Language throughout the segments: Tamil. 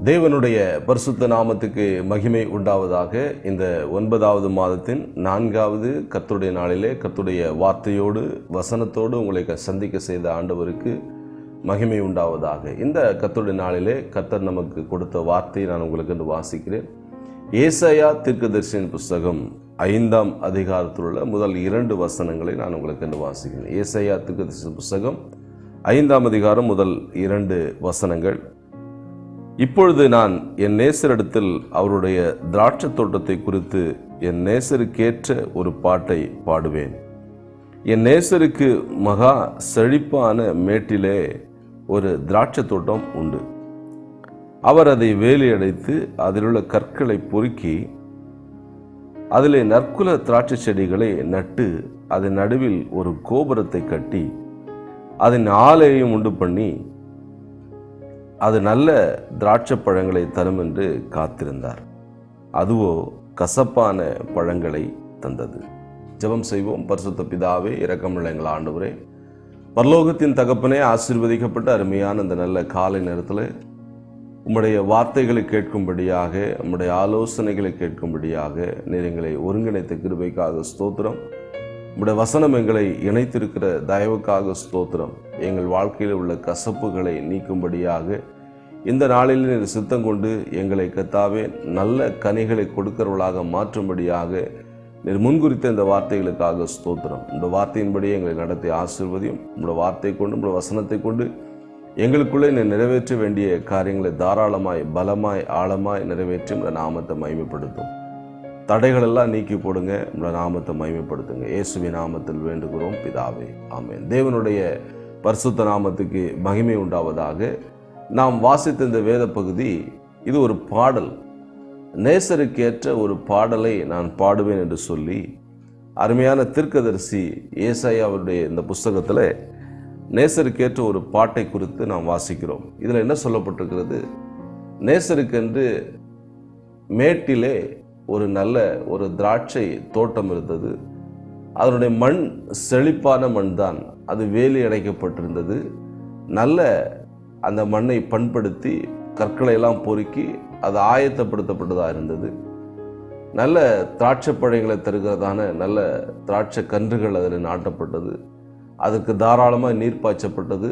தேவனுடைய பரிசுத்த நாமத்துக்கு மகிமை உண்டாவதாக. இந்த 9வது மாதத்தின் 4வது கர்த்தருடைய நாளிலே கர்த்தருடைய வார்த்தையோடு வசனத்தோடு உங்களை சந்திக்க செய்த ஆண்டவருக்கு மகிமை உண்டாவதாக. இந்த கர்த்தருடைய நாளிலே கர்த்தர் நமக்கு கொடுத்த வார்த்தையை நான் உங்களுக்கு வாசிக்கிறேன். ஏசாயா தீர்க்கதரிசியின் புஸ்தகம் 5ஆம் அதிகாரத்தில் உள்ள முதல் 2 வசனங்களை நான் உங்களுக்கு வாசிக்கிறேன். ஏசாயா தீர்க்கதரிசியின் புஸ்தகம் 5ஆம் அதிகாரம் முதல் 2 வசனங்கள். இப்பொழுது நான் என் நேசரிடத்தில் அவருடைய திராட்சை தோட்டத்தை குறித்து என் நேசருக்கேற்ற ஒரு பாட்டை பாடுவேன். என் நேசருக்கு மகா செழிப்பான மேட்டிலே ஒரு திராட்சை தோட்டம் உண்டு. அவர் அதை வேலி அடைத்து அதிலுள்ள கற்களை பொறுக்கி அதிலே நற்குல திராட்சை செடிகளை நட்டு அதன் நடுவில் ஒரு கோபுரத்தை கட்டி அதன் ஆலையையும் உண்டு பண்ணி அது நல்ல திராட்சை பழங்களை தரும் என்று காத்திருந்தார். அதுவோ கசப்பான பழங்களை தந்தது. ஜெபம் செய்வோம். பரிசுத்த பிதாவே, இரக்கமுள்ள எங்கள் ஆண்டவரே, பரலோகத்தின் தகப்பனே, ஆசீர்வதிக்கப்பட்ட அருமையான இந்த நல்ல காலை நேரத்தில் உம்முடைய வார்த்தைகளை கேட்கும்படியாக, உம்முடைய ஆலோசனைகளை கேட்கும்படியாக நீர் எங்களை ஒருங்கிணைத்த கிருபைக்காக ஸ்தோத்திரம். உம்முடைய வசனம் எங்களை இணைத்திருக்கிற தயவுக்காக ஸ்தோத்திரம். எங்கள் வாழ்க்கையில் உள்ள கசப்புகளை நீக்கும்படியாக இந்த நாளில் நீர் சித்தம் கொண்டு எங்களை கர்த்தாவே நல்ல கனிகளை கொடுக்கிறவர்களாக மாற்றும்படியாக நீர் முன்குறித்த இந்த வார்த்தைகளுக்காக ஸ்தோத்திரம். இந்த வார்த்தையின்படி எங்களை நடத்தி ஆசீர்வதியும். உங்களுடைய வார்த்தை கொண்டு, உங்களுடைய வசனத்தை கொண்டு எங்களுக்குள்ளே நீர் நிறைவேற்ற வேண்டிய காரியங்களை தாராளமாய், பலமாய், ஆழமாய் நிறைவேற்றி உங்களுடைய நாமத்தை மகிமைப்படுத்தும். தடைகளெல்லாம் நீக்கி போடுங்க. உங்களுடைய நாமத்தை மகிமைப்படுத்துங்க. இயேசுவின் நாமத்தில் வேண்டுகிறோம் பிதாவே, ஆமென். தேவனுடைய பரிசுத்த நாமத்துக்கு மகிமை உண்டாவதாக. நாம் வாசித்த இந்த வேத பகுதி இது ஒரு பாடல். நேசருக்கேற்ற ஒரு பாடலை நான் பாடுவேன் என்று சொல்லி அருமையான தீர்க்கதரிசி ஏசாயாவுடைய இந்த புஸ்தகத்தில் நேசருக்கேற்ற ஒரு பாட்டை குறித்து நாம் வாசிக்கிறோம். இதில் என்ன சொல்லப்பட்டிருக்கிறது? நேசருக்கென்று மேட்டிலே ஒரு நல்ல ஒரு திராட்சை தோட்டம் இருந்தது. அதனுடைய மண் செழிப்பான மண் தான். அது வேலி அடைக்கப்பட்டிருந்தது. நல்ல அந்த மண்ணை பண்படுத்தி கற்களை எல்லாம் பொறுக்கி அது ஆயத்தப்படுத்தப்பட்டதாக இருந்தது. நல்ல திராட்சை பழங்களை தருகிறதான நல்ல திராட்சை கன்றுகள் அதில் நாட்டப்பட்டது. அதற்கு தாராளமாக நீர் பாய்ச்சப்பட்டது.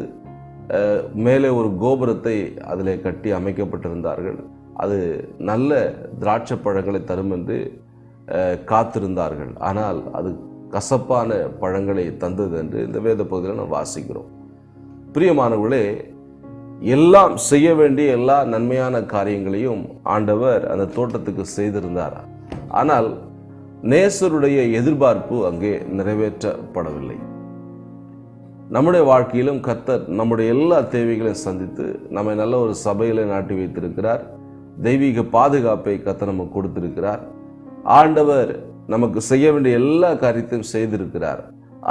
மேலே ஒரு கோபுரத்தை அதில் கட்டி அமைக்கப்பட்டிருந்தார்கள். அது நல்ல திராட்சை பழங்களை தரும் என்று காத்திருந்தார்கள். ஆனால் அது கசப்பான பழங்களை தந்தது என்று இந்த வேத பகுதியில் நாம் வாசிக்கிறோம். பிரியமானவர்களே, எல்லாம் செய்ய வேண்டிய எல்லா நன்மையான காரியங்களையும் ஆண்டவர் அந்த தோட்டத்துக்கு செய்திருந்தார். ஆனால் நேசருடைய எதிர்பார்ப்பு அங்கே நிறைவேற்றப்படவில்லை. நம்முடைய வாழ்க்கையிலும் கர்த்தர் நம்முடைய எல்லா தேவைகளையும் சந்தித்து நம்மை நல்ல ஒரு சபையில நாட்டி வைத்திருக்கிறார். தெய்வீக பாதுகாப்பை கர்த்தர் நமக்கு கொடுத்திருக்கிறார். ஆண்டவர் நமக்கு செய்ய வேண்டிய எல்லா காரியத்தையும் செய்திருக்கிறார்.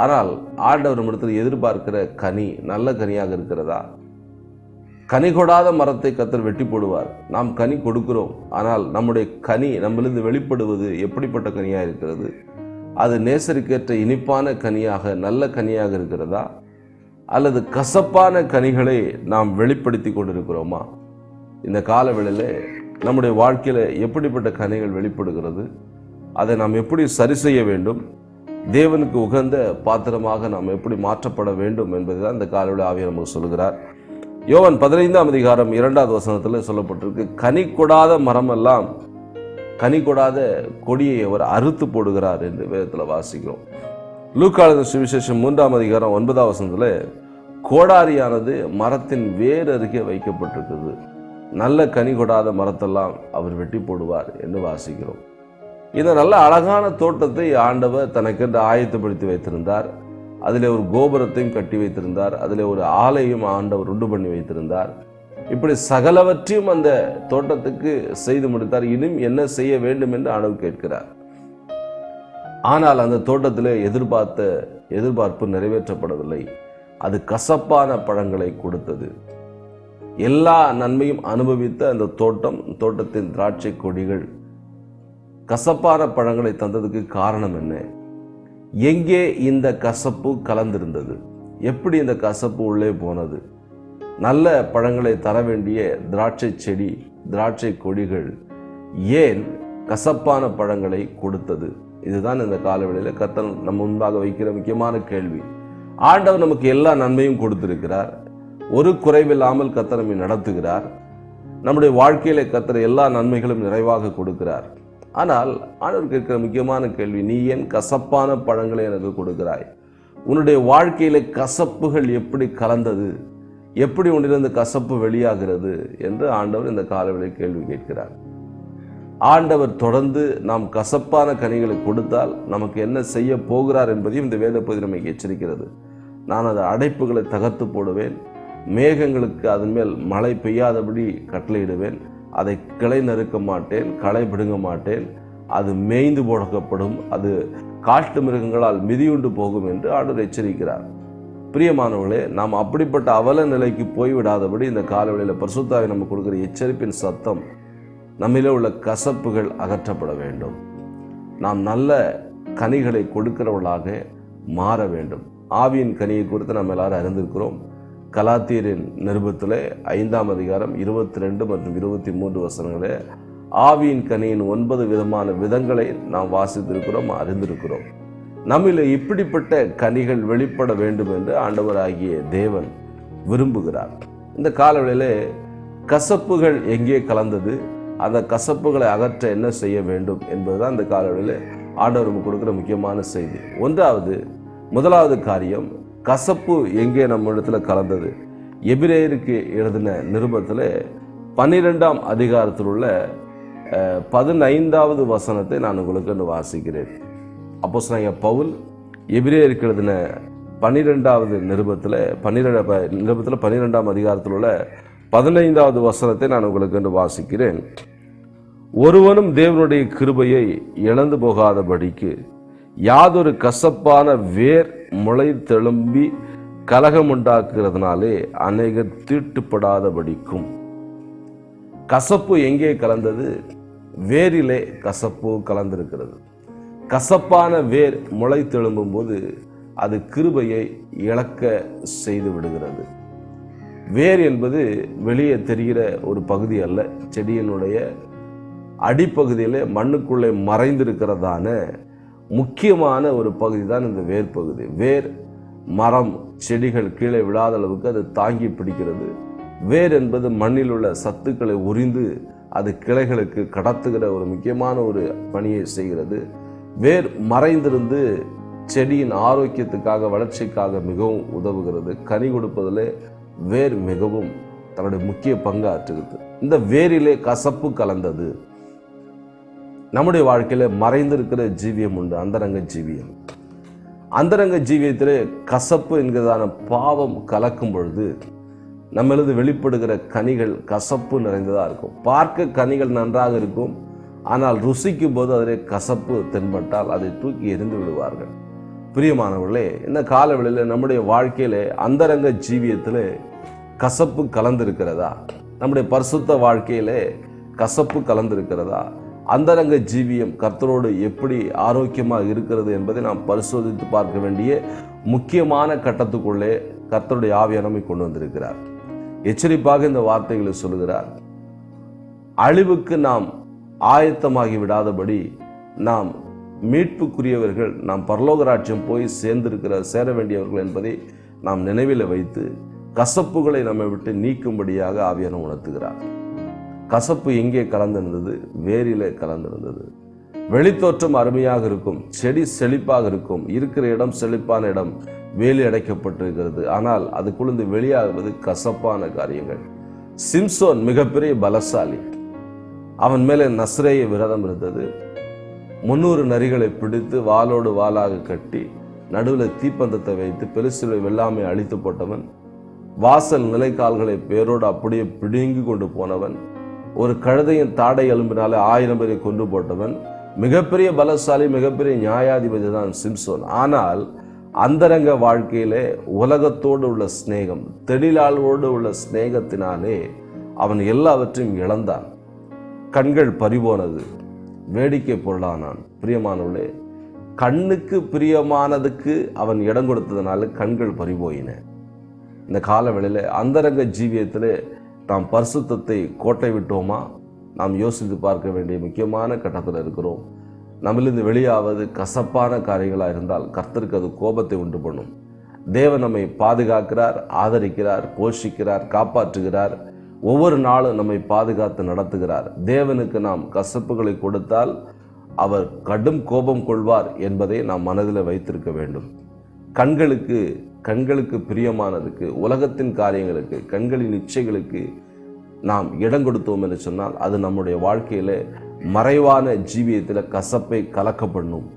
ஆனால் ஆண்டவர் நம்மிடத்தில் எதிர்பார்க்கிற கனி நல்ல கனியாக இருக்கிறதா? கனி கொடாத மரத்தை கர்த்தர் வெட்டி போடுவார். நாம் கனி கொடுக்கிறோம், ஆனால் நம்முடைய கனி நம்மளிருந்து வெளிப்படுவது எப்படிப்பட்ட கனியாக இருக்கிறது? அது நேசருக்கேற்ற இனிப்பான கனியாக, நல்ல கனியாக இருக்கிறதா? அல்லது கசப்பான கனிகளை நாம் வெளிப்படுத்தி கொண்டிருக்கிறோமா? இந்த காலவேளையில் நம்முடைய வாழ்க்கையில் எப்படிப்பட்ட கனிகள் வெளிப்படுகிறது? அதை நாம் எப்படி சரி செய்ய வேண்டும்? தேவனுக்கு உகந்த பாத்திரமாக நாம் எப்படி மாற்றப்பட வேண்டும் என்பதுதான் இந்த காலவேளை ஆவியானவர் நமக்கு சொல்கிறார். யோவான் 15ஆம் அதிகாரம் 2வது வசனத்தில் சொல்லப்பட்டிருக்கு, கனி கொடாத மரமெல்லாம், கனி கொடாத கொடியை அவர் அறுத்து போடுகிறார் என்று வேதத்தில் வாசிக்கிறோம். லூக்கா சுவிசேஷம் 3ஆம் அதிகாரம் 9வது வசனத்தில் கோடாரியானது மரத்தின் வேர் அருகே வைக்கப்பட்டிருக்குது. நல்ல கனி கொடாத மரத்தெல்லாம் அவர் வெட்டி போடுவார் என்று வாசிக்கிறோம். இந்த நல்ல அழகான தோட்டத்தை ஆண்டவர் தனக்கென்று ஆயத்தப்படுத்தி வைத்திருந்தார். அதிலே ஒரு கோபுரத்தையும் கட்டி வைத்திருந்தார். அதிலே ஒரு ஆலையும் ஆண்டவர் உண்டு பண்ணி வைத்திருந்தார். இப்படி சகலவற்றையும் அந்த தோட்டத்துக்கு செய்து முடித்தார். இன்னும் என்ன செய்ய வேண்டும் என்று ஆண்டவர் கேட்கிறார். ஆனால் அந்த தோட்டத்திலே எதிர்பார்ப்பு நிறைவேற்றப்படவில்லை. அது கசப்பான பழங்களை கொடுத்தது. எல்லா நன்மையும் அனுபவித்த அந்த தோட்டத்தின் திராட்சை கொடிகள் கசப்பான பழங்களை தந்ததுக்கு காரணம் என்ன? எங்கே இந்த கசப்பு கலந்திருந்தது? எப்படி இந்த கசப்பு உள்ளே போனது? நல்ல பழங்களை தர வேண்டிய திராட்சை செடி, திராட்சை கொடிகள் ஏன் கசப்பான பழங்களை கொடுத்தது? இதுதான் இந்த காலவெளியில் கர்த்தர் நம்ம முன்பாக வைக்கிற முக்கியமான கேள்வி. ஆண்டவர் நமக்கு எல்லா நன்மையும் கொடுத்திருக்கிறார். ஒரு குறைவில்லாமல் கர்த்தர் நம்மை நடத்துகிறார். நம்முடைய வாழ்க்கையில கர்த்தர் எல்லா நன்மைகளும் நிறைவாக கொடுக்கிறார். ஆனால் ஆண்டவருக்கு இருக்கிற முக்கியமான கேள்வி, நீ ஏன் கசப்பான பழங்களை எனக்கு கொடுக்கிறாய்? உன்னுடைய வாழ்க்கையில கசப்புகள் எப்படி கலந்தது? எப்படி உன்னிலிருந்து கசப்பு வெளியாகிறது என்று ஆண்டவர் இந்த காலவெளியில் கேள்வி கேட்கிறார். ஆண்டவர் தொடர்ந்து நாம் கசப்பான கனிகளை கொடுத்தால் நமக்கு என்ன செய்ய போகிறார் என்பதையும் இந்த வேத பகுதி நமக்கு எச்சரிக்கிறது. நான் அந்த அடைப்புகளை தகர்த்து போடுவேன், மேகங்களுக்கு அதன் மேல் மழை பெய்யாதபடி கட்டளையிடுவேன், அதை கிளை நறுக்க மாட்டேன், களை பிடுங்க மாட்டேன், அது மேய்ந்து போடப்படும், அது காட்டு மிருகங்களால் மிதியுண்டு போகும் என்று ஆண்டவர் எச்சரிக்கிறார். பிரியமானவர்களே, நாம் அப்படிப்பட்ட அவல நிலைக்கு போய்விடாதபடி இந்த காலவெளியில் பரிசுத்த ஆவி நமக்கு கொடுக்கிற எச்சரிப்பின் சத்தம், நம்மிலே உள்ள கசப்புகள் அகற்றப்பட வேண்டும். நாம் நல்ல கனிகளை கொடுக்கிறவர்களாக மாற வேண்டும். ஆவியின் கனியை குறித்து நாம் எல்லாரும் அறிந்திருக்கிறோம். கலாத்தியரின் நிருபத்திலே 5ஆம் அதிகாரம் 22 மற்றும் 23 வசனங்களே ஆவியின் கனியின் 9 விதமான விதங்களை நாம் வாசித்திருக்கிறோம், அறிந்திருக்கிறோம். நம்மில் இப்படிப்பட்ட கனிகள் வெளிப்பட வேண்டும் என்று ஆண்டவராகிய தேவன் விரும்புகிறார். இந்த காலவெளியிலே கசப்புகள் எங்கே கலந்தது, அந்த கசப்புகளை அகற்ற என்ன செய்ய வேண்டும் என்பதுதான் இந்த காலவெளியில் ஆண்டவர் கொடுக்கிற முக்கியமான செய்தி. முதலாவது காரியம், கசப்பு எங்கே நம்ம இடத்துல கலந்தது? எபிரேயருக்கு எழுதின நிருபத்தில் 12ஆம் அதிகாரத்தில் உள்ள 15வது வசனத்தை நான் உங்களுக்கு வாசிக்கிறேன். அப்போஸ்தலனாகிய பவுல் எபிரேயருக்கு எழுதின 12வது நிருபத்தில் 12ஆம் அதிகாரத்தில் உள்ள 15வது வசனத்தை நான் உங்களுக்கு வாசிக்கிறேன். ஒருவனும் தேவனுடைய கிருபையை இழந்து போகாதபடிக்கு யாதொரு கசப்பான வேர் முளை தெழும்பி கலகம் உண்டாக்குறதுனாலே அநேகர் தீட்டுப்படாதபடிக்கும். கசப்பு எங்கே கலந்தது? வேரிலே கசப்பு கலந்திருக்கிறது. கசப்பான வேர் முளை தெழும்பும் போது அது கிருபையை இழக்க செய்து விடுகிறது. வேர் என்பது வெளியே தெரிகிற ஒரு பகுதி அல்ல. செடியினுடைய அடிப்பகுதியிலே மண்ணுக்குள்ளே மறைந்திருக்கிறதான முக்கியமான ஒரு பகுதி தான் இந்த வேர் பகுதி. வேர் மரம் செடிகள் கீழே விழாத அளவுக்கு அது தாங்கி பிடிக்கிறது. வேர் என்பது மண்ணில் உள்ள சத்துக்களை உறிந்து அது கிளைகளுக்கு கடத்துகிற ஒரு முக்கியமான ஒரு பணியை செய்கிறது. வேர் மறைந்திருந்து செடியின் ஆரோக்கியத்துக்காக, வளர்ச்சிக்காக மிகவும் உதவுகிறது. கனி கொடுப்பதிலே வேர் மிகவும் தன்னுடைய முக்கிய பங்கு ஆற்றுகிறது. இந்த வேரிலே கசப்பு கலந்தது. நம்முடைய வாழ்க்கையில மறைந்திருக்கிற ஜீவியம் உண்டு, அந்தரங்க ஜீவியம். அந்தரங்க ஜீவியத்திலே கசப்பு என்கிறதான பாவம் கலக்கும் பொழுது நம்மளது வெளிப்படுகிற கனிகள் கசப்பு நிறைந்ததாக இருக்கும். பார்க்க கனிகள் நன்றாக இருக்கும், ஆனால் ருசிக்கும் போது அதிலே கசப்பு தென்பட்டால் அதை தூக்கி எறிந்து விடுவார்கள். பிரியமானவர்களே, இந்த காலவெளியில் நம்முடைய வாழ்க்கையிலே அந்தரங்க ஜீவியத்திலே கசப்பு கலந்திருக்கிறதா? நம்முடைய பரிசுத்த வாழ்க்கையிலே கசப்பு கலந்திருக்கிறதா? அந்தரங்க ஜீவியம் கர்த்தரோடு எப்படி ஆரோக்கியமாக இருக்கிறது என்பதை நாம் பரிசோதித்து பார்க்க வேண்டிய முக்கியமான கட்டத்துக்குள்ளே கர்த்தருடைய ஆவியானவர் நம்மை கொண்டு வந்திருக்கிறார். எச்சரிப்பாக இந்த வார்த்தைகளை சொல்லுகிறார். அழிவுக்கு நாம் ஆயத்தமாகி விடாதபடி நாம் மீட்புக்குரியவர்கள், நாம் பரலோக ராஜ்யம் போய் சேர வேண்டியவர்கள் என்பதை நாம் நினைவில் வைத்து கசப்புகளை நம்மை விட்டு நீக்கும்படியாக ஆவியானவர் உணர்த்துகிறார். கசப்பு எங்கே கலந்திருந்தது? வேரிலே கலந்திருந்தது. வெளித்தோற்றம் அருமையாக இருக்கும், செடி செழிப்பாக இருக்கும், இருக்கிற இடம் செழிப்பான இடம், வேலி அடைக்கப்பட்டிருக்கிறது. ஆனால் அதுக்குள்ளே வெளியாகிறது கசப்பான காரியங்கள். சிம்சோன் மிகப்பெரிய பலசாலி. அவன் மேலே நஸ்ரேய விரதம் இருந்தது. 300 நரிகளை பிடித்து வாளோடு வாளாக கட்டி நடுவில் தீப்பந்தத்தை வைத்து பெலிஸ்தரை வெல்லாமை அழித்து போட்டவன். வாசல் நிலைக்கால்களை பேரோடு அப்படியே பிடுங்கி கொண்டு போனவன். ஒரு கழுதையின் தாடை எலும்பினாலே 1000 பேரை கொண்டு போட்டவன். மிகப்பெரிய பலசாலி, மிகப்பெரிய நியாயாதிபதி தான் சிம்சோன். ஆனால் அந்தரங்க வாழ்க்கையிலே உலகத்தோடு உள்ள சிநேகம், தெளிலாளோடு உள்ள சிநேகத்தினாலே அவன் எல்லாவற்றையும் இழந்தான். கண்கள் பறிபோனது, வேடிக்கை பொருளானான். பிரியமானவர்களே, கண்ணுக்கு பிரியமானதுக்கு அவன் இடம் கொடுத்ததுனால கண்கள் பறிபோயின. இந்த காலவெளியில் அந்தரங்க ஜீவியத்தில் நாம் பரிசுத்தத்தை கோட்டை விட்டோமா? நாம் யோசித்து பார்க்க வேண்டிய முக்கியமான கட்டத்தில் இருக்கிறோம். நம்மளிருந்து வெளியாவது கசப்பான காரியங்களாக இருந்தால் கர்த்தருக்கு அது கோபத்தை உண்டு பண்ணும். தேவன் நம்மை பாதுகாக்கிறார், ஆதரிக்கிறார், போஷிக்கிறார், காப்பாற்றுகிறார். ஒவ்வொரு நாளும் நம்மை பாதுகாத்து நடத்துகிறார். தேவனுக்கு நாம் கசப்புகளை கொடுத்தால் அவர் கடும் கோபம் கொள்வார் என்பதை நாம் மனதில் வைத்திருக்க வேண்டும். கண்களுக்கு பிரியமானதுக்கு, உலகத்தின் காரியங்களுக்கு, கண்களின் இச்சைகளுக்கு நாம் இடம் கொடுத்தோம் என்று சொன்னால் அது நம்முடைய வாழ்க்கையில் மறைவான ஜீவியத்தில் கசப்பை கலக்க பண்ணும்.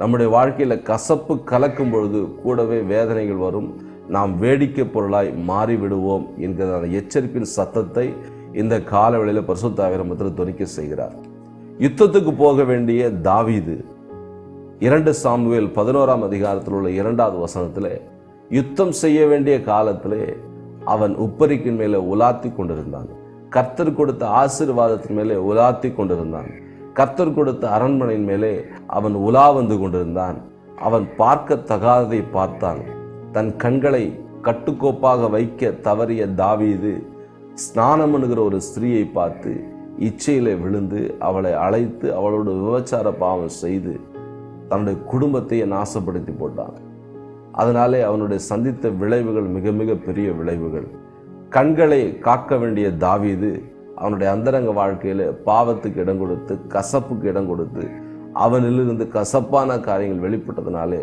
நம்முடைய வாழ்க்கையில் கசப்பு கலக்கும் பொழுது கூடவே வேதனைகள் வரும். நாம் வேடிக்கை பொருளாய் மாறிவிடுவோம் என்கிற எச்சரிப்பின் சத்தத்தை இந்த காலவெளியில் பரிசுத்த ஆவியானவர் தொனிக்க செய்கிறார். யுத்தத்துக்கு போக வேண்டிய தாவீது 2 சாமுவேல் 11ஆம் அதிகாரத்தில் உள்ள 2வது வசனத்தில் யுத்தம் செய்ய வேண்டிய காலத்திலே அவன் உப்பரிக்கின் மேலே உலாத்தி கொண்டிருந்தான். கர்த்தர் கொடுத்த ஆசீர்வாதத்தின் மேலே உலாத்தி கொண்டிருந்தான். கர்த்தர் கொடுத்த அரண்மனையின் மேலே அவன் உலா வந்து கொண்டிருந்தான். அவன் பார்க்க தகாததை பார்த்தான். தன் கண்களை கட்டுக்கோப்பாக வைக்க தவறிய தாவீது ஸ்நானம் என்கிற ஒரு ஸ்திரீயை பார்த்து இச்சையிலே விழுந்து அவளை அழைத்து அவளோட விபச்சார பாவம் செய்து தன்னுடைய குடும்பத்தையே நாசப்படுத்தி போட்டான். அதனாலே அவனுடைய சந்தித்த விளைவுகள் மிக மிக பெரிய விளைவுகள். கண்களை காக்க வேண்டிய தாவீது அவனுடைய அந்தரங்க வாழ்க்கையில் பாவத்துக்கு இடம் கொடுத்து, கசப்புக்கு இடம் கொடுத்து, அவனிலிருந்து கசப்பான காரியங்கள் வெளிப்பட்டதுனாலே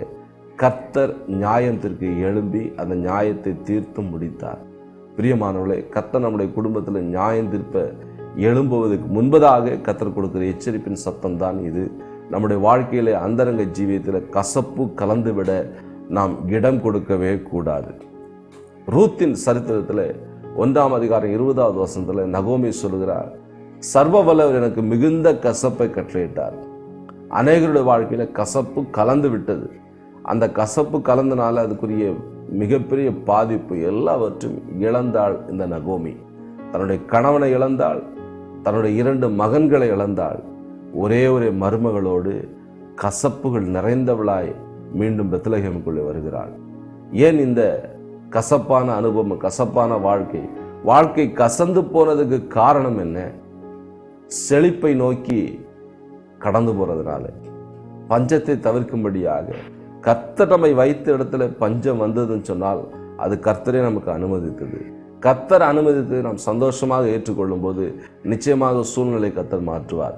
கர்த்தர் நியாயத்திற்கு எழும்பி அந்த நியாயத்தை தீர்த்து முடித்தார். பிரியமானவர்களே, கர்த்தர் நம்முடைய குடும்பத்தில் நியாயம் தீர்ப்ப எழும்புவதற்கு முன்பதாக கர்த்தர் கொடுக்கிற எச்சரிப்பின் சத்தம் தான் இது. நம்முடைய வாழ்க்கையிலே அந்தரங்க ஜீவியத்தில் கசப்பு கலந்துவிட நாம் இடம் கொடுக்கவே கூடாது. ரூத்தின் சரித்திரத்தில் 1ஆம் அதிகாரம் 20வது வசனத்தில் நகோமி சொல்லுகிறார், சர்வ வல்லவர் எனக்கு மிகுந்த கசப்பை கட்டளையிட்டார். அநேகருடைய வாழ்க்கையில் கசப்பு கலந்து விட்டது. அந்த கசப்பு கலந்தனால அதுக்குரிய மிகப்பெரிய பாதிப்பு எல்லாவற்றும் இழந்தாள் இந்த நகோமி. தன்னுடைய கணவனை இழந்தாள், தன்னுடைய 2 மகன்களை இழந்தாள். ஒரே மருமகளோடு கசப்புகள் நிறைந்தவளாய் மீண்டும் பெத்லகேமுக்குள்ளே வருகிறாள். ஏன் இந்த கசப்பான அனுபவம், கசப்பான வாழ்க்கை கசந்து போனதுக்கு காரணம் என்ன? செழிப்பை நோக்கி கடந்து போறதுனால, பஞ்சத்தை தவிர்க்கும்படியாக கர்த்தர் நம்மை வைத்த இடத்துல பஞ்சம் வந்ததுன்னு சொன்னால் அது கர்த்தரே நமக்கு அனுமதித்தது. கர்த்தர் அனுமதித்து நாம் சந்தோஷமாக ஏற்றுக்கொள்ளும் போது நிச்சயமாக சூழ்நிலை கர்த்தர் மாற்றுவார்.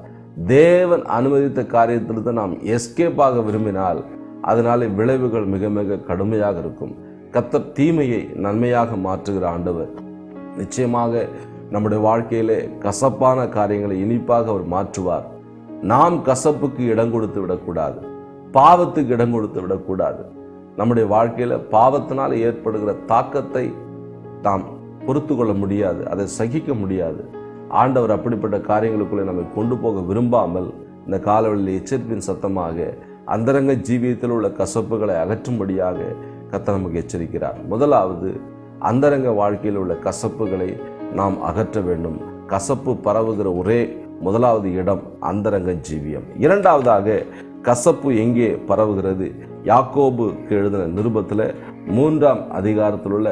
தேவன் அனுமதித்த காரியத்திலிருந்து நாம் எஸ்கேப் ஆக விரும்பினால் அதனால விளைவுகள் மிக மிக கடுமையாக இருக்கும். கர்த்தர் தீமையை நன்மையாக மாற்றுகிற ஆண்டவர். நிச்சயமாக நம்முடைய வாழ்க்கையிலே கசப்பான காரியங்களை இனிப்பாக அவர் மாற்றுவார். நாம் கசப்புக்கு இடம் கொடுத்து விடக்கூடாது, பாவத்துக்கு இடம் கொடுத்து விடக்கூடாது. நம்முடைய வாழ்க்கையில் பாவத்தினால் ஏற்படுகிற தாக்கத்தை நாம் பொறுத்து கொள்ள முடியாது, அதை சகிக்க முடியாது. ஆண்டவர் அப்படிப்பட்ட காரியங்களுக்குள்ளே நம்மை கொண்டு போக விரும்பாமல் இந்த காலவெளியில் எச்சரிப்பின் சத்தமாக அந்தரங்க ஜீவியத்தில் உள்ள கசப்புகளை அகற்றும்படியாக கர்த்தர் நமக்கு எச்சரிக்கிறார். முதலாவது, அந்தரங்க வாழ்க்கையில் உள்ள கசப்புகளை நாம் அகற்ற வேண்டும். கசப்பு பரவுகிற முதலாவது இடம் அந்தரங்க ஜீவியம். இரண்டாவதாக, கசப்பு எங்கே பரவுகிறது? யாக்கோபுக்கு எழுதின நிருபத்தில் 3ஆம் அதிகாரத்தில் உள்ள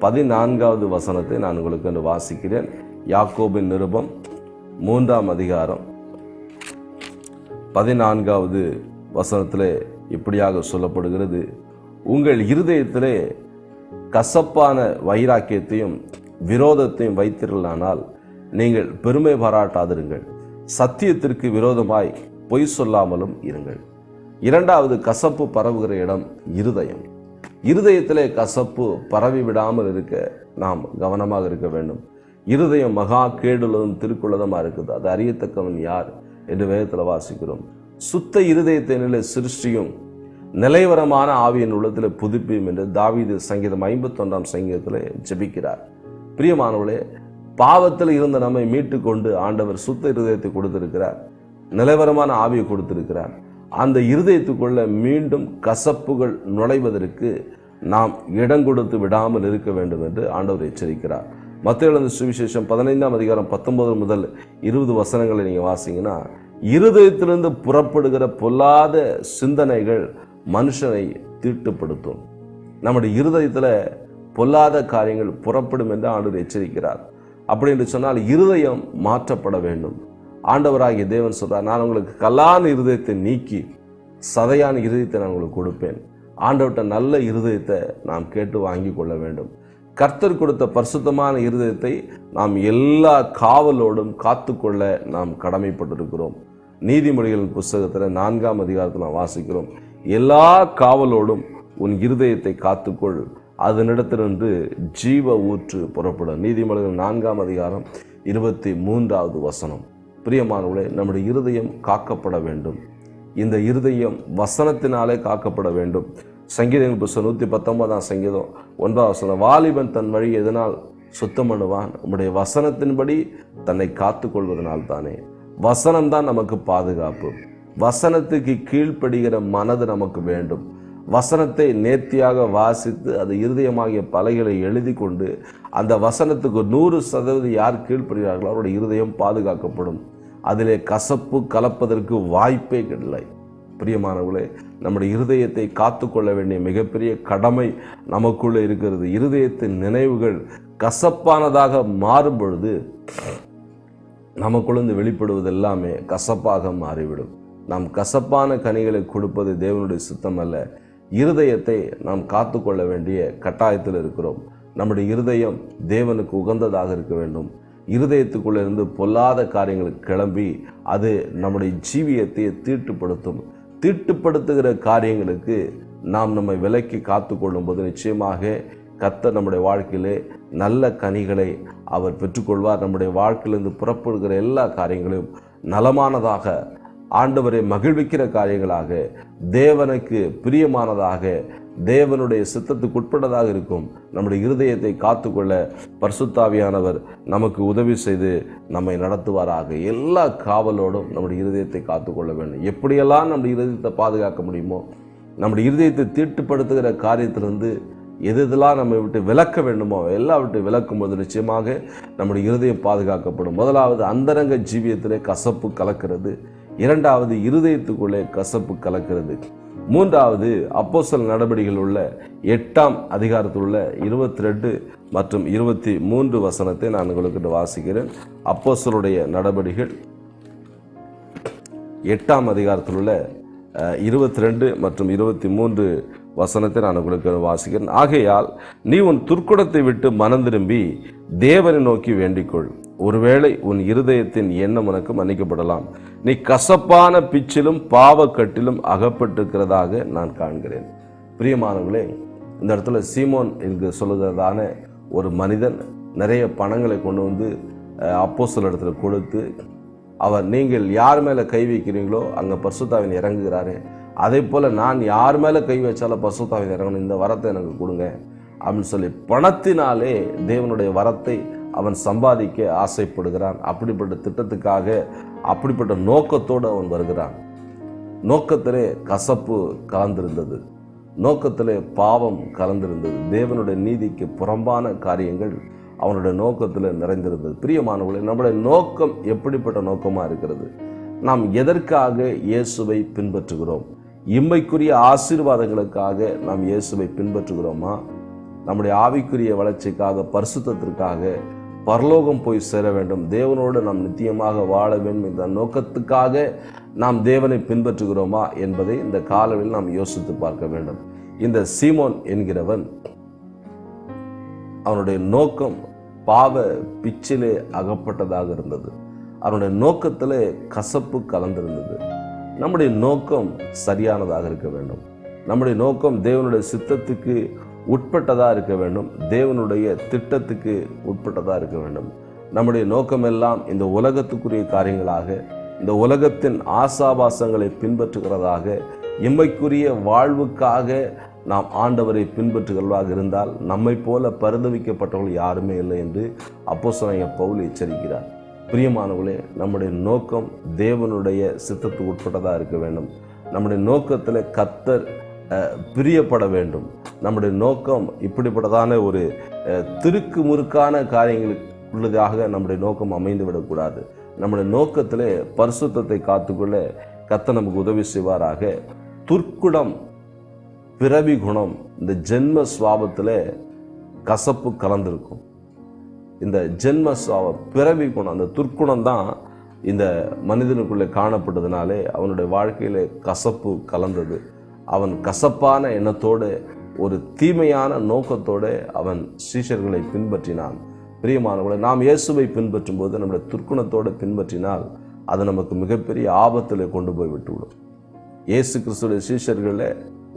14வது வசனத்தை நான் உங்களுக்கு வாசிக்கிறேன். யாக்கோபின் நிருபம் 3ஆம் அதிகாரம் 14வது வசனத்தில் இப்படியாக சொல்லப்படுகிறது, உங்கள் இருதயத்திலே கசப்பான வைராக்கியத்தையும் விரோதத்தையும் வைத்தீர்களானால் நீங்கள் பெருமை பாராட்டாதிருங்கள், சத்தியத்திற்கு விரோதமாய் பொய் சொல்லாமலும் இருங்கள். இரண்டாவது, கசப்பு பரவுகிற இடம் இருதயம். இருதயத்திலே கசப்பு பரவி விடாமல் இருக்க நாம் கவனமாக இருக்க வேண்டும். இருதயம் மகா கேடுள்ளதும் திருக்குள்ளதுமாக இருக்குது, அது அறியத்தக்கவன் யார் என்று வேதத்தில் வாசிக்கிறோம். சுத்த இருதயத்தை நிலை சிருஷ்டியும் நிலைவரமான ஆவியின் உள்ளத்தில் புதுப்பியும் என்று தாவீது சங்கீதம் 51ஆம் சங்கீதத்தில் ஜெபிக்கிறார். பிரியமானவர்களே, பாவத்தில் இருந்த நம்மை மீட்டு கொண்டு ஆண்டவர் சுத்த இருதயத்தை கொடுத்திருக்கிறார், நிலைவரமான ஆவியை கொடுத்திருக்கிறார். அந்த இருதயத்துக்குள்ள மீண்டும் கசப்புகள் நுழைவதற்கு நாம் இடம் கொடுத்து விடாமல் இருக்க வேண்டும் என்று ஆண்டவர் எச்சரிக்கிறார். மத்தேயு எழுதின சுவிசேஷம் 15ஆம் அதிகாரம் 19 முதல் 20 வசனங்களை நீங்கள் வாசிங்கன்னா, இருதயத்திலிருந்து புறப்படுகிற பொல்லாத சிந்தனைகள் மனுஷனை தீட்டுப்படுத்தும். நம்முடைய இருதயத்தில் பொல்லாத காரியங்கள் புறப்படும் என்று ஆண்டவர் எச்சரிக்கிறார். அப்படி என்று சொன்னால் இருதயம் மாற்றப்பட வேண்டும். ஆண்டவராகிய தேவன் சொல்றார், நான் உங்களுக்கு கல்லான இருதயத்தை நீக்கி சதையான இருதயத்தை நான் உங்களுக்கு கொடுப்பேன். ஆண்டவர்கிட்ட நல்ல இருதயத்தை நாம் கேட்டு வாங்கி கொள்ள வேண்டும். கர்த்தர் கொடுத்த பரிசுத்தமான இருதயத்தை நாம் எல்லா காவலோடும் காத்துக்கொள்ள நாம் கடமைப்பட்டிருக்கிறோம். நீதிமொழிகளின் புஸ்தகத்தில் 4ஆம் அதிகாரத்தில் நாம் வாசிக்கிறோம், எல்லா காவலோடும் உன் இருதயத்தை காத்துக்கொள், அதனிடத்திலிருந்து ஜீவ ஊற்று புறப்படும். நீதிமொழிகள் 4ஆம் அதிகாரம் 23வது வசனம். பிரியமானவர்களே, நம்முடைய இருதயம் காக்கப்பட வேண்டும். இந்த இருதயம் வசனத்தினாலே காக்கப்பட வேண்டும். சங்கீதங்கள் புஸ்தகம் 119ஆம் சங்கீதம் 9ஆம் வசனம், வாலிபன் தன் வழி எதனால் சுத்தம் பண்ணுவான்? நம்முடைய வசனத்தின்படி தன்னை காத்து கொள்வதனால் தானே. வசனம்தான் நமக்கு பாதுகாப்பு. வசனத்துக்கு கீழ்ப்படுகிற மனது நமக்கு வேண்டும். வசனத்தை நேர்த்தியாக வாசித்து அது இருதயமாகிய பலகைகளை எழுதி கொண்டு அந்த வசனத்துக்கு 100% யார் கீழ்ப்படுகிறார்களோ அவருடைய இருதயம் பாதுகாக்கப்படும். அதிலே கசப்பு கலப்பதற்கு வாய்ப்பே இல்லை. பிரியமானவர்களே, நம்முடைய இருதயத்தை காத்துக்கொள்ள வேண்டிய மிகப்பெரிய கடமை நமக்குள்ளே இருக்கிறது. இருதயத்தின் நினைவுகள் கசப்பானதாக மாறும் பொழுது நமக்குள்ளே வெளிப்படுவது எல்லாமே கசப்பாக மாறிவிடும். நாம் கசப்பான கனிகளை கொடுப்பது தேவனுடைய சித்தம் அல்ல. இருதயத்தை நாம் காத்துக்கொள்ள வேண்டிய கட்டாயத்தில் இருக்கிறோம். நம்முடைய இருதயம் தேவனுக்கு உகந்ததாக இருக்க வேண்டும். இருதயத்துக்குள்ளிருந்து பொல்லாத காரியங்களுக்கு கிளம்பி அது நம்முடைய ஜீவியத்தை தீட்டுப்படுத்துகிற காரியங்களுக்கு நாம் நம்மை விலக்கி காத்து கொள்ளும் போது நிச்சயமாக கர்த்தர் நம்முடைய வாழ்க்கையிலே நல்ல கனிகளை அவர் பெற்றுக்கொள்வார். நம்முடைய வாழ்க்கையிலிருந்து புறப்படுகிற எல்லா காரியங்களையும் நலமானதாக, ஆண்டவரை மகிழ்விக்கிற காரியங்களாக, தேவனுக்கு பிரியமானதாக, தேவனுடைய சித்தத்துக்கு உட்பட்டதாக இருக்கும். நம்முடைய இருதயத்தை காத்துக்கொள்ள பரிசுத்தாவியானவர் நமக்கு உதவி செய்து நம்மை நடத்துவாராக. எல்லா காவலோடும் நம்முடைய இருதயத்தை காத்துக்கொள்ள வேண்டும். எப்படியெல்லாம் நம்முடைய இருதயத்தை பாதுகாக்க முடியுமோ, நம்முடைய இருதயத்தை தீட்டுப்படுத்துகிற காரியத்திலிருந்து எதெல்லாம் நம்மை விட்டு விலக்க வேண்டுமோ எல்லாம் விட்டு விலக்கும் போது நிச்சயமாக நம்முடைய இருதயம் பாதுகாக்கப்படும். முதலாவது, அந்தரங்க ஜீவியத்திலே கசப்பு கலக்கிறது. இரண்டாவது, இருதயத்துக்குள்ளே கசப்பு கலக்கிறது. மூன்றாவது, அப்போஸ்தலர் நடபடிகள் உள்ள 8ஆம் அதிகாரத்தில் உள்ள 22 மற்றும் 23 வசனத்தை நான் உங்களுக்கு வாசிக்கிறேன். அப்போஸ்தலருடைய நடபடிகள் 8ஆம் அதிகாரத்தில் உள்ள 22 மற்றும் 23 வசனத்தை நான் உங்களுக்கு வாசிக்கிறேன். ஆகையால் நீ உன் துர்க்குணத்தை விட்டு மனம் திரும்பி தேவனை நோக்கி வேண்டிக்கொள். ஒருவேளை உன் இருதயத்தின் எண்ணம் உனக்கு மன்னிக்கப்படலாம். நீ கசப்பான பிச்சிலும் பாவக்கட்டிலும் அகப்பட்டிருக்கிறதாக நான் காண்கிறேன். பிரியமானவர்களே, இந்த இடத்துல சீமோன் என்று சொல்லுகிறதான ஒரு மனிதன் நிறைய பணங்களை கொண்டு வந்து அப்போஸ்தலர் இடத்துல கொடுத்து, அவர் நீங்கள் யார் மேலே கை வைக்கிறீங்களோ அங்கே பரிசுத்தாவின் இறங்குகிறாரு, அதே போல் நான் யார் மேலே கை வச்சாலும் பரிசுத்தாவின் இறங்கணும், இந்த வரத்தை எனக்கு கொடுங்க அப்படின்னு சொல்லி பணத்தினாலே தேவனுடைய வரத்தை அவன் சம்பாதிக்க ஆசைப்படுகிறான். அப்படிப்பட்ட திட்டத்துக்காக, அப்படிப்பட்ட நோக்கத்தோடு அவன் வருகிறான். நோக்கத்திலே கசப்பு கலந்திருந்தது, நோக்கத்திலே பாவம் கலந்திருந்தது, தேவனுடைய நீதிக்கு புறம்பான காரியங்கள் அவனுடைய நோக்கத்தில் நிறைந்திருந்தது. பிரியமானவர்களே, நம்முடைய நோக்கம் எப்படிப்பட்ட நோக்கமாக இருக்கிறது? நாம் எதற்காக இயேசுவை பின்பற்றுகிறோம்? இம்மைக்குரிய ஆசீர்வாதங்களுக்காக நாம் இயேசுவை பின்பற்றுகிறோமா? நம்முடைய ஆவிக்குரிய வளர்ச்சிக்காக, பரிசுத்தத்திற்காக, பரலோகம் போய் சேர வேண்டும், தேவனோடு நாம் நித்தியமாக வாழ வேண்டும் என்ற நோக்கத்துக்காக நாம் தேவனை பின்பற்றுகிறோமா என்பதை இந்த காலவில் நாம் யோசித்து பார்க்க வேண்டும். இந்த சீமோன் என்கிறவன், அவனுடைய நோக்கம் பாவ பிச்சிலே அகப்பட்டதாக இருந்தது. அவனுடைய நோக்கத்திலே கசப்பு கலந்திருந்தது. நம்முடைய நோக்கம் சரியானதாக இருக்க வேண்டும். நம்முடைய நோக்கம் தேவனுடைய சித்தத்துக்கு உட்பட்டதாக இருக்க வேண்டும். தேவனுடைய திட்டத்துக்கு உட்பட்டதாக இருக்க வேண்டும். நம்முடைய நோக்கமெல்லாம் இந்த உலகத்துக்குரிய காரியங்களாக, இந்த உலகத்தின் ஆசாபாசங்களை பின்பற்றுகிறதாக, இம்மைக்குரிய வாழ்வுக்காக நாம் ஆண்டவரை பின்பற்றுகிறவர்களாக இருந்தால் நம்மை போல பரிதவிக்கப்பட்டவர்கள் யாருமே இல்லை என்று அப்போஸ்தலனாகிய பவுல் எச்சரிக்கிறார். பிரியமானவர்களே, நம்முடைய நோக்கம் தேவனுடைய சித்தத்துக்கு உட்பட்டதாக இருக்க வேண்டும். நம்முடைய நோக்கத்தில் கர்த்தர் பிரியப்பட வேண்டும். நம்முடைய நோக்கம் இப்படிப்பட்டதான ஒரு திருக்கு முறுக்கான காரியங்களுக்குள்ளதாக நம்முடைய நோக்கம் அமைந்து விடக்கூடாது. நம்முடைய நோக்கத்திலே பரிசுத்தத்தை காத்துக்கொள்ள கர்த்தர் நமக்கு உதவி செய்வாராக. துர்க்குணம், பிறவி குணம், இந்த ஜென்ம சுவாபத்தில் கசப்பு கலந்திருக்கும். இந்த ஜென்ம பிறவி குணம், அந்த துர்க்குணம் தான் இந்த மனிதனுக்குள்ளே காணப்பட்டதுனாலே அவனுடைய வாழ்க்கையில கசப்பு கலந்தது. அவன் கசப்பான எண்ணத்தோடு, ஒரு தீமையான நோக்கத்தோடு அவன் சீஷர்களை பின்பற்றினான். பிரியமானவர்களை, நாம் இயேசுவை பின்பற்றும் போது நம்முடைய துர்க்குணத்தோடு பின்பற்றினால் அது நமக்கு மிகப்பெரிய ஆபத்தில் கொண்டு போய் விட்டுவிடும். இயேசு கிறிஸ்துடைய சீஷர்களில்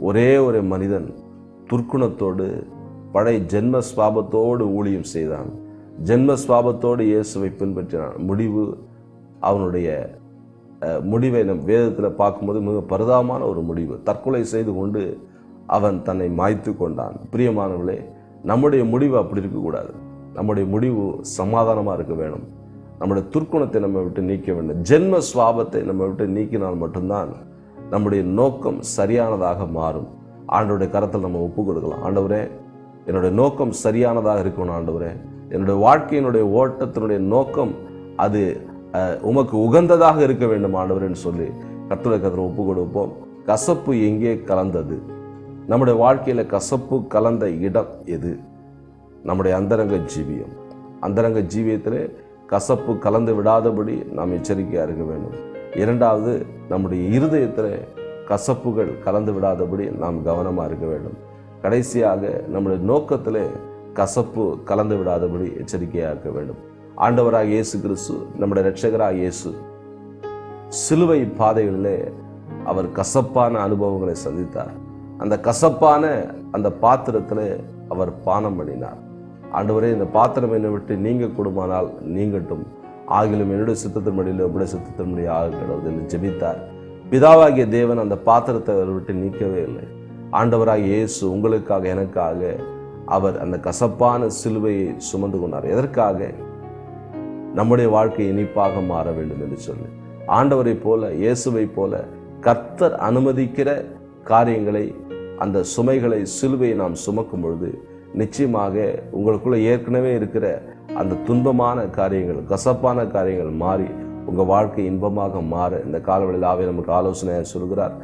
ஒரே ஒரு மனிதன் துர்க்குணத்தோடு, பழைய ஜென்ம சுவாபத்தோடு ஊழியம் செய்தான். ஜென்ம சுவாபத்தோடு இயேசுவை பின்பற்றினான். அவனுடைய முடிவை நம் வேதத்தில் பார்க்கும்போது மிக பரிதாபமான ஒரு முடிவு. தற்கொலை செய்து கொண்டு அவன் தன்னை மாய்த்து கொண்டான். பிரியமானவர்களே, நம்முடைய முடிவு அப்படி இருக்கக்கூடாது. நம்முடைய முடிவு சமாதானமாக இருக்க வேணும். நம்முடைய துர்க்குணத்தை நம்ம விட்டு நீக்க வேண்டும். ஜென்ம சுவாபத்தை நம்ம விட்டு நீக்கினால் மட்டும்தான் நம்முடைய நோக்கம் சரியானதாக மாறும். ஆண்டவருடைய கரத்தில் நம்ம ஒப்பு கொடுக்கலாம். ஆண்டவரே, என்னுடைய நோக்கம் சரியானதாக இருக்கணும். ஆண்டவரே, என்னுடைய வாழ்க்கையினுடைய ஓட்டத்தினுடைய நோக்கம் அது உமக்கு உகந்ததாக இருக்க வேண்டும் ஆண்டவரேன்னு சொல்லி கர்த்தருடைய கரத்தில் ஒப்பு கொடுப்போம். கசப்பு எங்கே கலந்தது? நம்முடைய வாழ்க்கையில் கசப்பு கலந்த இடம் எது? நம்முடைய அந்தரங்க ஜீவியம். அந்தரங்க ஜீவியத்தில் கசப்பு கலந்து விடாதபடி நாம் எச்சரிக்கையாக இருக்க வேண்டும். இரண்டாவது, நம்முடைய இருதயத்தில் கசப்புகள் கலந்து விடாதபடி நாம் கவனமாக இருக்க வேண்டும். கடைசியாக, நம்முடைய நோக்கத்தில் கசப்பு கலந்து விடாதபடி எச்சரிக்கையாக இருக்க வேண்டும். ஆண்டவராக இயேசு கிறிஸ்து, நம்முடைய இரட்சகராக இயேசு, சிலுவை பாதைகளிலே அவர் கசப்பான அனுபவங்களை சந்தித்தார். அந்த கசப்பான அந்த பாத்திரத்தில் அவர் பானம் பண்ணினார். ஆண்டவரே, இந்த பாத்திரம் என்னை விட்டு நீங்க கூடுமானால் நீங்கட்டும், ஆகிலும் என்னுடைய சித்தத்தின்படியில் உங்களுடைய சித்தத்தின்படி ஆகிறது என்று ஜெபித்தார். பிதாவாகிய தேவன் அந்த பாத்திரத்தை அவர் விட்டு நீக்கவே இல்லை. ஆண்டவராக இயேசு உங்களுக்காக, எனக்காக அவர் அந்த கசப்பான சிலுவையை சுமந்து கொண்டார். எதற்காக? நம்முடைய வாழ்க்கை இனிப்பாக மாற வேண்டும் என்று சொல்லி. ஆண்டவரை போல, இயேசுவை போல கர்த்தர் அனுமதிக்கிற காரியங்களை, அந்த சுமைகளை, சிலுவையை நாம் சுமக்கும் பொழுது நிச்சயமாக உங்களுக்குள்ள ஏற்கனவே இருக்கிற அந்த துன்பமான காரியங்கள், கசப்பான காரியங்கள் மாறி உங்கள் வாழ்க்கை இன்பமாக மாற இந்த காலவெளியில் ஆவே நமக்கு ஆலோசனையாக சொல்கிறார்.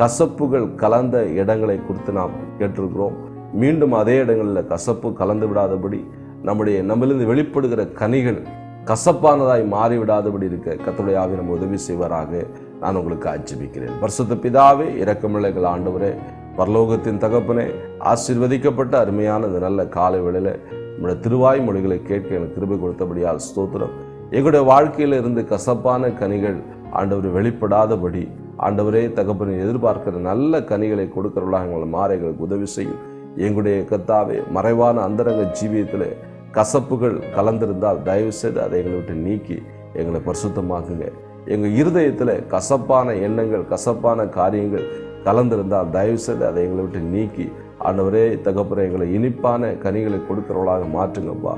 கசப்புகள் கலந்த இடங்களை குறித்து நாம் கேட்டிருக்கிறோம். மீண்டும் அதே இடங்களில் கசப்பு கலந்து விடாதபடி, நம்மிலிருந்து வெளிப்படுகிற கனிகள் கசப்பானதாய் மாறிவிடாதபடி இருக்க கர்த்தருடைய ஆவி நம்ம உதவி செய்வாராக நான் உங்களுக்கு ஆட்சேபிக்கிறேன். பரிசுத்த பிதாவே, இரக்கமுள்ள ஆண்டவரே, பரலோகத்தின் தகப்பனே, ஆசீர்வதிக்கப்பட்ட அருமையான இந்த நல்ல காலை வேளையில நம்முடைய திருவாய் மொழிகளை கேட்க எனக்கு கிருபை கொடுத்தபடியால் ஸ்தோத்திரம். எங்களுடைய வாழ்க்கையில் இருந்து கசப்பான கனிகள் ஆண்டவர் வெளிப்படாதபடி, ஆண்டவரே தகப்பனை எதிர்பார்க்கிற நல்ல கனிகளை கொடுக்கிறவர்களாக எங்களை மாற எங்களுக்கு உதவி செய்யும். எங்களுடைய கர்த்தாவே, மறைவான அந்தரங்க ஜீவியத்தில் கசப்புகள் கலந்திருந்தால் தயவு செய்து அதை எங்களை விட்டு நீக்கி எங்களை பரிசுத்தமாக்குங்க. எங்கள் இருதயத்தில் கசப்பான எண்ணங்கள், கசப்பான காரியங்கள் கலந்திருந்தால் தயவு செய்து அதை எங்களை விட்டு நீக்கி ஆண்டவரே தகப்பனை எங்களை இனிப்பான கனிகளை கொடுக்கிறவர்களாக மாற்றுங்கப்பா.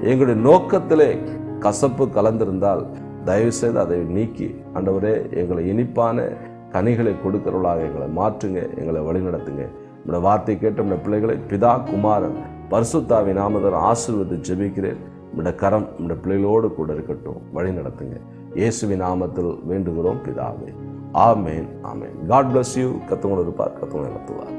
எங்களுடைய நோக்கத்திலே கசப்பு கலந்திருந்தால் தயவு செய்து அதை நீக்கி ஆண்டவரே எங்களை இனிப்பான கனிகளை கொடுக்கிறவர்களாக எங்களை மாற்றுங்க, எங்களை வழிநடத்துங்க. நம்முடைய வார்த்தை கேட்ட நம்முடைய பிள்ளைகளை பிதா, குமாரன், பரிசுத்தாவி நாமத்தில் ஆசீர்வதித்து ஜெபிக்கிறேன். நம்முடைய கரம் நம்முடைய பிள்ளைகளோடு கூட இருக்கட்டும், வழி நடத்துங்க. இயேசுவின் நாமத்தில் வேண்டுகிறோம் பிதாவே. ஆமேன், ஆமேன். God bless you. கர்த்தர் இருப்பார், கர்த்தர் நடத்துவார்.